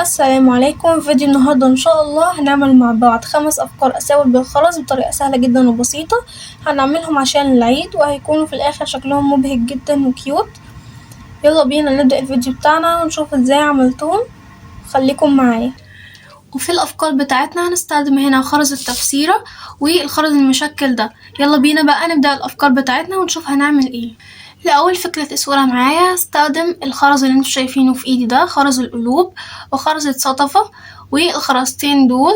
السلام عليكم. فيديو النهاردة ان شاء الله هنعمل مع بعض 5 افكار اساور بالخرز بطريقة سهلة جدا وبسيطة. هنعملهم عشان العيد وهيكونوا في الاخر شكلهم مبهج جدا وكيوت. يلا بينا نبدأ الفيديو بتاعنا ونشوف ازاي عملتهم. خليكم معايا. وفي الافكار بتاعتنا هنستخدم هنا خرز التفسيرة والخرز المشكل ده. يلا بينا بقى نبدأ الافكار بتاعتنا ونشوف هنعمل ايه. لأول فكرة اسورة معايا هستخدم الخرز اللي انتوا شايفينه في ايدي ده، خرز القلوب وخرز الصدفة والخرزتين دول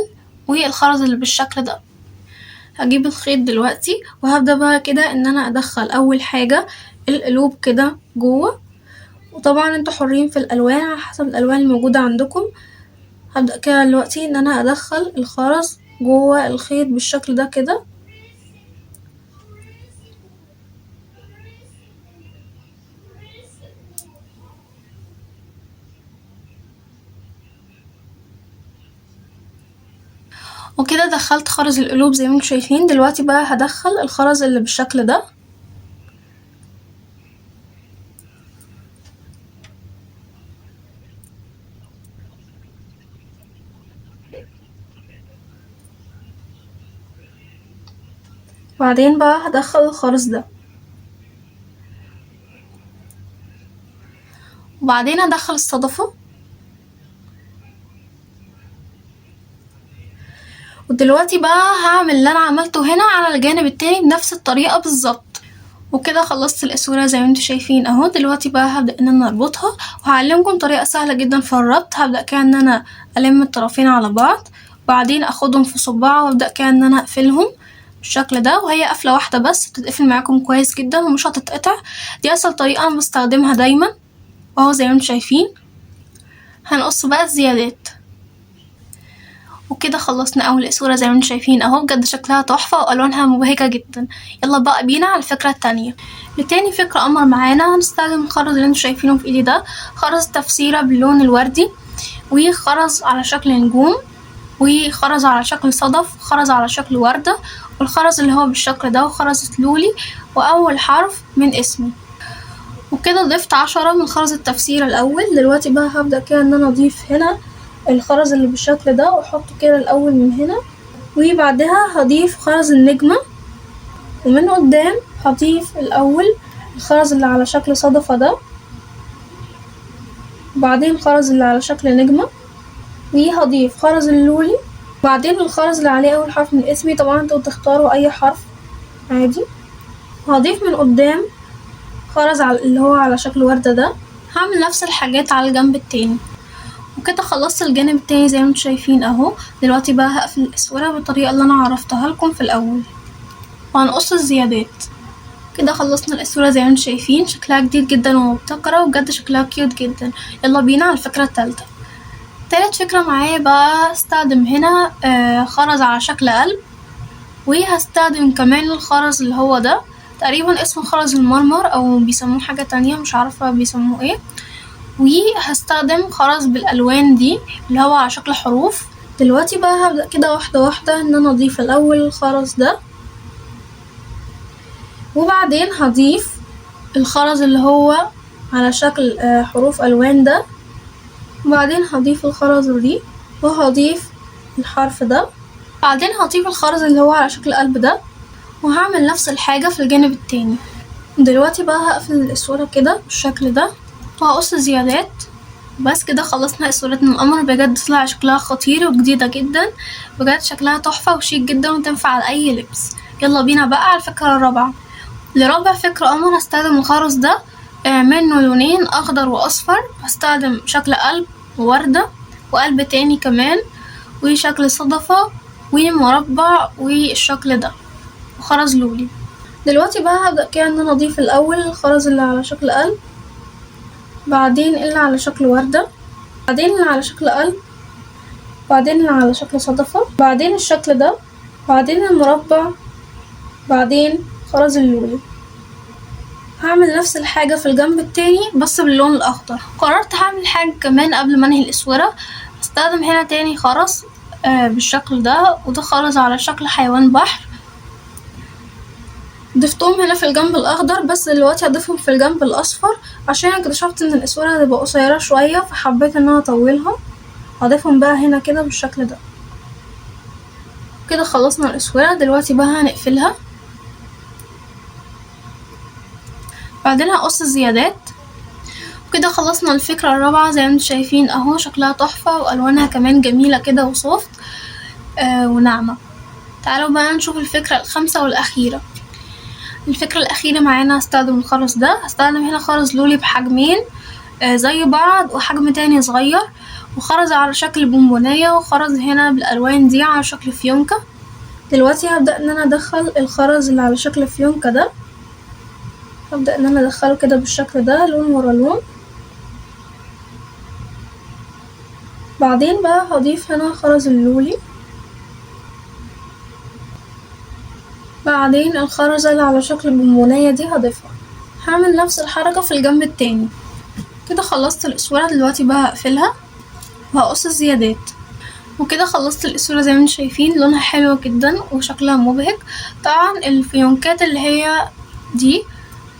والخرز اللي بالشكل ده. هجيب الخيط دلوقتي وهبدأ بقى كده ان انا ادخل اول حاجة القلوب كده جوه، وطبعا انتوا حرين في الالوان على حسب الالوان الموجودة عندكم. هبدأ كده دلوقتي ان انا ادخل الخرز جوه الخيط بالشكل ده كده، وكده دخلت خرز القلوب زي ما انتم شايفين. دلوقتي بقى هدخل الخرز اللي بالشكل ده، وبعدين بقى هدخل الخرز ده، وبعدين هدخل الصدفة، ودلوقتي بقى هعمل اللي انا عملته هنا على الجانب التاني بنفس الطريقة بالظبط. وكده خلصت الاسورة زي ما انتوا شايفين اهو. دلوقتي بقى هبدأ ان انا اربطها، وهعلمكم طريقة سهلة جدا في الربط. هبدأ كده ان انا الم الطرفين على بعض، وبعدين اخدهم في صباعة وابدأ كده ان انا اقفلهم بالشكل ده، وهي قفلة واحدة بس بتتقفل معاكم كويس جدا ومش هتتقطع. دي اسهل طريقة انا بستخدمها دايما، واهو زي ما انتوا شايفين. هنقص بقى الزيادات، وكده خلصنا اول اسورة زي ما انتم شايفين اهو. بجد شكلها تحفة والوانها مبهجة جدا. يلا بقى بينا على الفكرة التانية. لتاني فكرة قمر معانا هنستخدم الخرز اللي انتم شايفينه في ايدي ده، خرز تفسيرة باللون الوردي، وخرز على شكل نجوم، وخرز على شكل صدف، وخرز على شكل وردة، والخرز اللي هو بالشكل ده وخرز لولي واول حرف من اسمي. وكده ضفت 10 من خرز التفسير الاول. دلوقتي بقى هبدأ كده ان انا اضيف هنا الخرز اللي بالشكل ده واحطه كده الاول من هنا، وبعدها هضيف خرز النجمة، ومن قدام هضيف الاول الخرز اللي على شكل صدفة ده، وبعدين الخرز اللي على شكل نجمة، وهضيف خرز اللولي، وبعدين الخرز اللي عليه اول حرف من اسمي. طبعا انتوا تختاروا اي حرف عادي. هضيف من قدام خرز على اللي هو على شكل وردة ده. هعمل نفس الحاجات على الجنب التاني. وكده خلصت الجانب التاني زي ما انتوا شايفين اهو. دلوقتي بقى هقفل الاسورة بالطريقة اللي انا عرفتها لكم في الاول، وهنقص الزيادات. كده خلصنا الاسورة زي ما انتوا شايفين. شكلها جديد جدا ومبتكرة، وبجد شكلها كيوت جدا. يلا بينا على الفكرة التالتة. تالت فكرة معايا بقى هستخدم هنا خرز على شكل قلب، وهستخدم كمان الخرز اللي هو ده تقريبا اسمه خرز المرمر او بيسموه حاجة تانية مش عارفة بيسموه ايه. وهستخدم خرز بالالوان دي اللي هو على شكل حروف. دلوقتي بقى هبدأ كده واحدة واحدة ان انا اضيف الاول الخرز ده، وبعدين هضيف الخرز اللي هو على شكل حروف الوان ده، وبعدين هضيف الخرز دي، وهضيف الحرف ده، بعدين هضيف الخرز اللي هو على شكل قلب ده، وهعمل نفس الحاجة في الجانب التاني. دلوقتي بقى هقفل الاسورة كده بالشكل ده، وهقص الزيادات. بس كده خلصنا اسورتنا القمر. بجد طلع شكلها خطير وجديدة جدا، بجد شكلها تحفة وشيك جدا وتنفع على اي لبس. يلا بينا بقى على الفكرة الرابعة. لرابع فكرة قمر هستخدم الخرز ده منه لونين اخضر واصفر. هستخدم شكل قلب ووردة وقلب تاني كمان، وشكل صدفة ومربع والشكل ده وخرز لولي. دلوقتي بقى هبدأ كده ان انا اضيف الاول الخرز اللي على شكل قلب، بعدين اللي على شكل وردة، بعدين اللي على شكل قلب، بعدين اللي على شكل صدفة، بعدين الشكل ده، بعدين المربع، بعدين خرز اللولي. هعمل نفس الحاجة في الجنب التاني بس باللون الأخضر. قررت هعمل حاجة كمان قبل ما انهي الاسورة. هستخدم هنا تاني خرز بالشكل ده، وده خرز على شكل حيوان بحر. ضفتهم هنا في الجنب الأخضر، بس دلوقتي هضيفهم في الجنب الأصفر عشان اكتشفت ان الاسورة هتبقى قصيرة شوية فحبيت ان انا اطولها. هضيفهم بقى هنا كده بالشكل ده. كده خلصنا الاسورة. دلوقتي بقى هنقفلها، بعدين هقص الزيادات. وكده خلصنا الفكرة الرابعة. زي ما انتم شايفين اهو شكلها تحفة والوانها كمان جميلة كده وسوفت وناعمة. تعالوا بقى نشوف الفكرة الخامسة والاخيرة. الفكرة الاخيرة معانا هستخدم الخرز ده. هستخدم هنا خرز لولي بحجمين زي بعض وحجم تاني صغير، وخرز على شكل بونبونية، وخرز هنا بالالوان دي على شكل فيونكة. دلوقتي هبدأ ان انا ادخل الخرز اللي على شكل فيونكة ده، هبدأ ان انا ادخله كده بالشكل ده لون ورا لون. بعدين بقى هضيف هنا خرز اللولي، بعدين الخرزة اللي على شكل بونبونية دي هضيفها. هعمل نفس الحركة في الجنب التاني. كده خلصت الاسورة. دلوقتي بقى هقفلها وهقص الزيادات. وكده خلصت الاسورة. زي ما انتم شايفين لونها حلو جدا وشكلها مبهج. طبعا الفيونكات اللي هي دي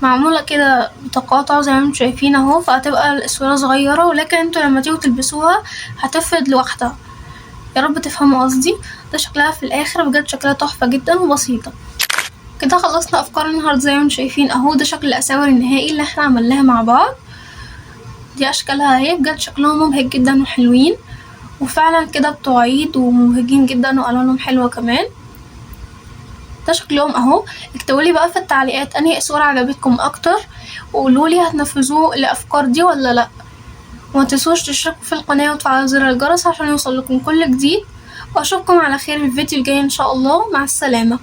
معمولة كده بتقاطع زي ما انتم شايفين اهو، فهتبقى الاسورة صغيرة، ولكن انتوا لما تيجوا تلبسوها هتفرد لوحدها. يا رب تفهموا قصدي. ده شكلها في الاخر، بجد شكلها تحفة جدا وبسيطة. كده خلصنا افكار النهاردة. زي ما انتم شايفين اهو ده شكل الاساور النهائي اللي احنا عملناها مع بعض. دي اشكالها اهي، بجد شكلهم مبهج جدا وحلوين، وفعلا كده بتوع عيد ومبهجين جدا والوانهم حلوة كمان. ده شكلهم اهو. اكتبولي بقى في التعليقات انهي اسورة عجبتكم اكتر، وقولولي هتنفذوه الافكار دي ولا لا. وما تنسوش تشتركوا في القناة وتفعلوا زر الجرس عشان يوصلكم كل جديد. واشوفكم على خير في الفيديو الجاي ان شاء الله. مع السلامة.